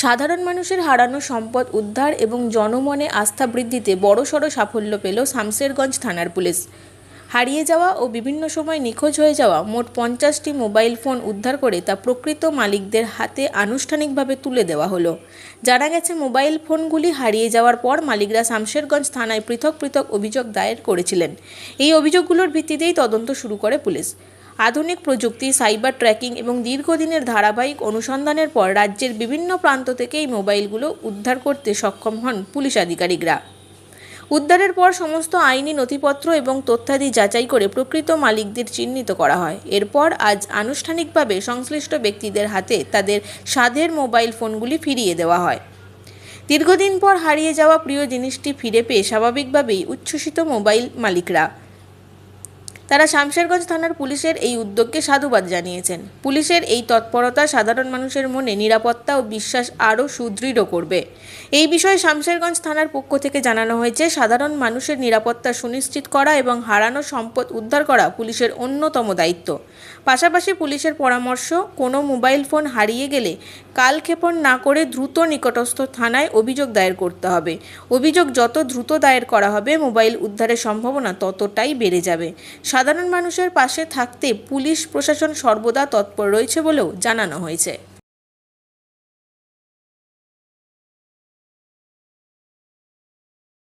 সাধারণ মানুষের হারানো সম্পদ উদ্ধার এবং জনমনে আস্থা বৃদ্ধিতে বড়সড় সাফল্য পেল শামশেরগঞ্জ থানার পুলিশ। হারিয়ে যাওয়া ও বিভিন্ন সময় নিখোঁজ হয়ে যাওয়া মোট 50টি মোবাইল ফোন উদ্ধার করে তা প্রকৃত মালিকদের হাতে আনুষ্ঠানিকভাবে তুলে দেওয়া হলো। জানা গেছে, মোবাইল ফোনগুলি হারিয়ে যাওয়ার পর মালিকরা শামশেরগঞ্জ থানায় পৃথক পৃথক অভিযোগ দায়ের করেছিলেন। এই অভিযোগগুলোর ভিত্তিতেই তদন্ত শুরু করে পুলিশ। আধুনিক প্রযুক্তি, সাইবার ট্র্যাকিং এবং দীর্ঘদিনের ধারাবাহিক অনুসন্ধানের পর রাজ্যের বিভিন্ন প্রান্ত থেকে এই মোবাইলগুলো উদ্ধার করতে সক্ষম হন পুলিশ আধিকারিকরা। উদ্ধারের পর সমস্ত আইনি নথিপত্র এবং তথ্যাদি যাচাই করে প্রকৃত মালিকদের চিহ্নিত করা হয়। এরপর আজ আনুষ্ঠানিকভাবে সংশ্লিষ্ট ব্যক্তিদের হাতে তাদের স্বাদের মোবাইল ফোনগুলি ফিরিয়ে দেওয়া হয়। দীর্ঘদিন পর হারিয়ে যাওয়া প্রিয় জিনিসটি ফিরে পেয়ে স্বাভাবিকভাবেই উচ্ছ্বসিত মোবাইল মালিকরা। তারা শামশেরগঞ্জ থানার পুলিশের এই উদ্যোগকে সাধুবাদ জানিয়েছেন। পুলিশের এই তৎপরতা সাধারণ মানুষের মনে নিরাপত্তা ও বিশ্বাস আরও সুদৃঢ় করবে। এই বিষয়ে শামশেরগঞ্জ থানার পক্ষ থেকে জানানো হয়েছে, সাধারণ মানুষের নিরাপত্তা সুনিশ্চিত করা এবং হারানো সম্পদ উদ্ধার করা পুলিশের অন্যতম দায়িত্ব। পাশাপাশি পুলিশের পরামর্শ, কোনো মোবাইল ফোন হারিয়ে গেলে কালক্ষেপণ না করে দ্রুত নিকটস্থ থানায় অভিযোগ দায়ের করতে হবে। অভিযোগ যত দ্রুত দায়ের করা হবে, মোবাইল উদ্ধারের সম্ভাবনা ততটাই বেড়ে যাবে। সাধারণ মানুষের পাশে থাকতে পুলিশ প্রশাসন সর্বদা তৎপর রয়েছে বলেও জানানো হয়েছে।